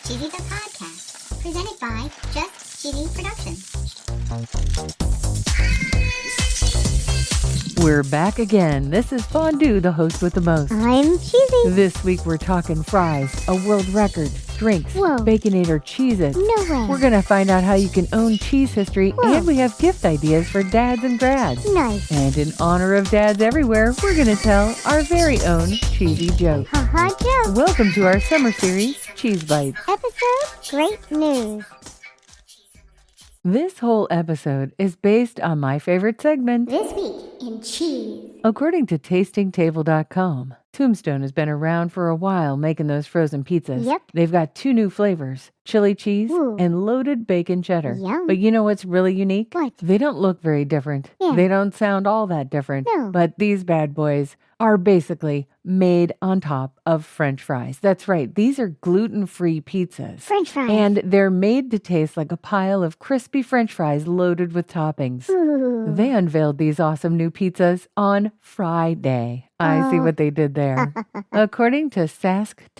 Cheez-It the Podcast, presented by Just Cheesy Productions. We're back again. This is Fondue, the host with the most. I'm Cheesy. This week we're talking fries, a world record, drinks, Whoa. Baconator, Cheez-It. No way. We're going to find out how you can own cheese history, Whoa. and we have gift ideas for dads and grads. Nice. And in honor of dads everywhere, we're going to tell our very own cheesy joke. Haha joke. Welcome to our summer series, Cheese Bites. Episode Great News. This whole episode is based on my favorite segment. This week in cheese. According to tastingtable.com, Tombstone has been around for a while making those frozen pizzas. Yep. They've got 2 new flavors, chili cheese Ooh. and loaded bacon cheddar. Yum. But you know what's really unique? What? They don't look very different. Yeah. They don't sound all that different. No. But these bad boys are basically made on top of French fries. That's right. These are gluten-free pizzas. French fries. And they're made to taste like a pile of crispy French fries loaded with toppings. Ooh. They unveiled these awesome new pizzas on Friday. I see what they did there. According to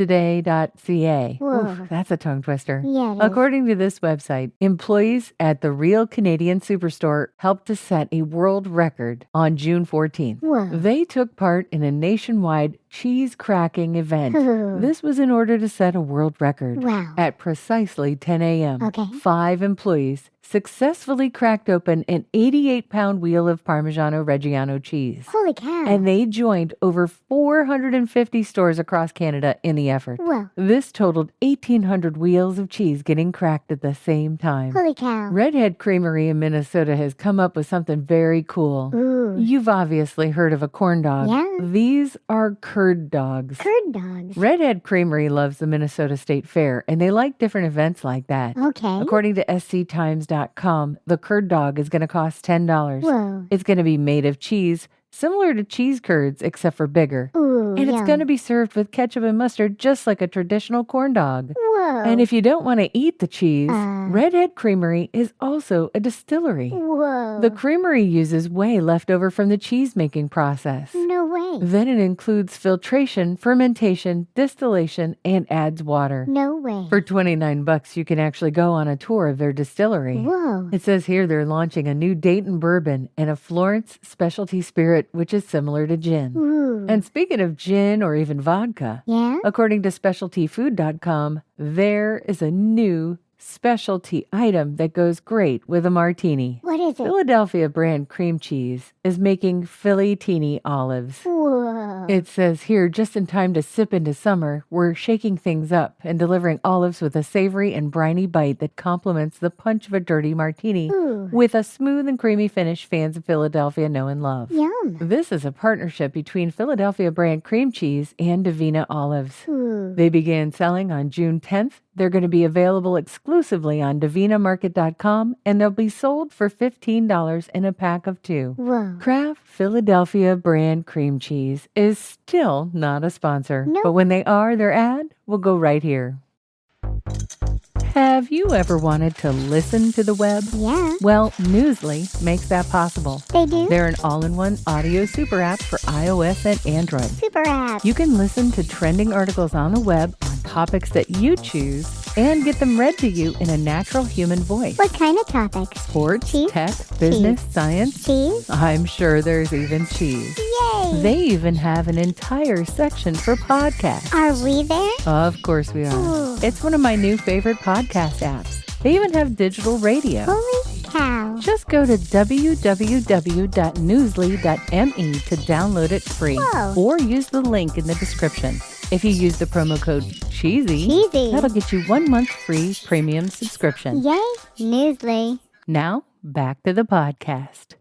sasktoday.ca, Whoa. that's a tongue twister. Yeah, it is. According to this website, employees at the Real Canadian Superstore helped to set a world record on June 14th. Whoa. They took part in a nationwide cheese cracking event. Ooh. This was in order to set a world record. Wow. At precisely 10 a.m., Okay. 5 employees successfully cracked open an 88-pound wheel of Parmigiano Reggiano cheese. Holy cow. And they joined over 450 stores across Canada in the effort. Whoa. This totaled 1,800 wheels of cheese getting cracked at the same time. Holy cow. Redhead Creamery in Minnesota has come up with something very cool. Ooh. You've obviously heard of a corn dog. Yeah. These are curd dogs. Curd dogs. Redhead Creamery loves the Minnesota State Fair, and they like different events like that. Okay. According to sctimes.com, the curd dog is going to cost $10. Whoa. It's going to be made of cheese, similar to cheese curds, except for bigger. Ooh. And it's yum. going to be served with ketchup and mustard, just like a traditional corn dog. Whoa. And if you don't want to eat the cheese, Uh. Redhead Creamery is also a distillery. Whoa. The creamery uses whey left over from the cheese making process. No way. Then it includes filtration, fermentation, distillation, and adds water. No way. For $29, you can actually go on a tour of their distillery. Whoa. It says here they're launching a new Dayton bourbon and a Florence specialty spirit, which is similar to gin. Ooh. And speaking of gin or even vodka, Yeah? according to specialtyfood.com, there is a new specialty item that goes great with a martini. What is it? Philadelphia brand cream cheese is making Philly teeny olives. Whoa. It says here, just in time to sip into summer, we're shaking things up and delivering olives with a savory and briny bite that complements the punch of a dirty martini Ooh. with a smooth and creamy finish fans of Philadelphia know and love. Yum. This is a partnership between Philadelphia brand cream cheese and Davina olives. Ooh. They began selling on June 10th. They're going to be available exclusively on davinamarket.com, and they'll be sold for $15 in a pack of 2. Whoa. Kraft Philadelphia brand cream cheese is still not a sponsor, Nope. but when they are, their ad will go right here. Have you ever wanted to listen to the web? Yeah. Well, Newsly makes that possible. They do? They're an all-in-one audio super app for iOS and Android. Super app. You can listen to trending articles on the web on topics that you choose and get them read to you in a natural human voice. What kind of topics? Sports, Cheese? tech, business, science. Cheese? I'm sure there's even cheese. Yay! They even have an entire section for podcasts. Are we there? Of course we are. Ooh. It's one of my new favorite podcast apps. They even have digital radio. Holy cow. Just go to www.newsly.me to download it free. Whoa. Or use the link in the description. If you use the promo code CHEESY, Cheesy. that'll get you 1 month free premium subscription. Yay, Newsly. Now, back to the podcast.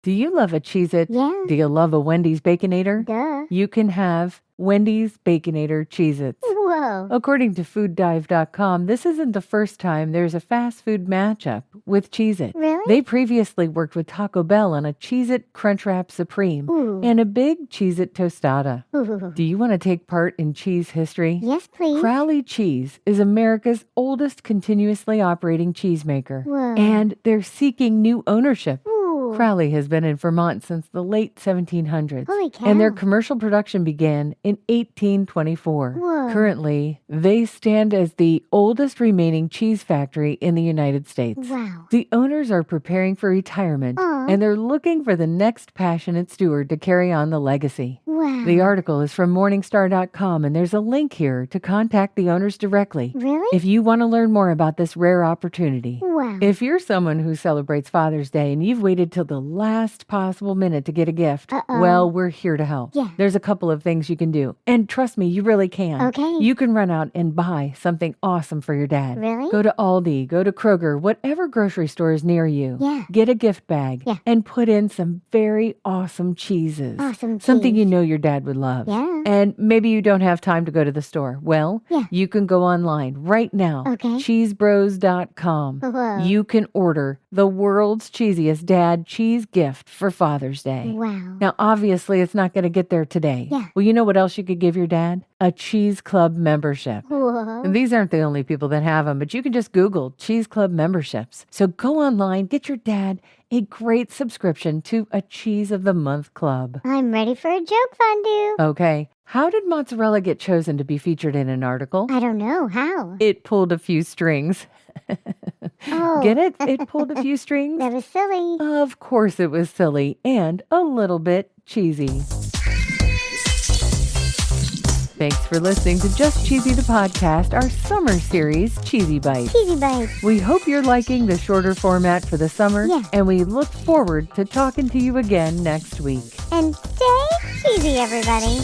Do you love a Cheez-It? Yeah. Do you love a Wendy's Baconator? Duh. You can have Wendy's Baconator Cheez-Its. Whoa. According to fooddive.com, this isn't the first time there's a fast food matchup with Cheez-It. Really? They previously worked with Taco Bell on a Cheez-It Crunchwrap Supreme Ooh. and a big Cheez-It Tostada. Ooh. Do you want to take part in cheese history? Yes, please. Crowley Cheese is America's oldest continuously operating cheesemaker, Whoa. and they're seeking new ownership. Ooh. Whoa. Crowley has been in Vermont since the late 1700s. Holy cow. And their commercial production began in 1824. Whoa. Currently, they stand as the oldest remaining cheese factory in the United States. Wow. The owners are preparing for retirement, Aw. and they're looking for the next passionate steward to carry on the legacy. Wow. The article is from Morningstar.com, and there's a link here to contact the owners directly Really? if you want to learn more about this rare opportunity. Wow. If you're someone who celebrates Father's Day and you've waited till the last possible minute to get a gift, Uh-oh. well, we're here to help. Yeah. There's a couple of things you can do. And trust me, you really can. Okay. You can run out and buy something awesome for your dad. Really? Go to Aldi, go to Kroger, whatever grocery store is near you. Yeah. Get a gift bag Yeah. and put in some very awesome cheeses. Awesome Something cheese. you know your dad would love. Yeah. And maybe you don't have time to go to the store. Well, Yeah. you can go online right now. Okay. Cheesebros.com. Whoa. You can order the world's cheesiest dad cheese gift for Father's Day. Wow. Now, obviously, it's not going to get there today. Yeah. Well, you know what else you could give your dad? A Cheese Club membership. Whoa. And these aren't the only people that have them, but you can just Google Cheese Club memberships. So go online, get your dad a great subscription to a Cheese of the Month club. I'm ready for a joke, Fondue. Okay, how did mozzarella get chosen to be featured in an article? I don't know. How? It pulled a few strings. Oh. Get it? It pulled a few strings? That was silly. Of course it was silly and a little bit cheesy. Thanks for listening to Just Cheesy the Podcast, our summer series, Cheesy Bites. Cheesy bites. We hope you're liking the shorter format for the summer, Yeah. and we look forward to talking to you again next week. And stay cheesy, everybody.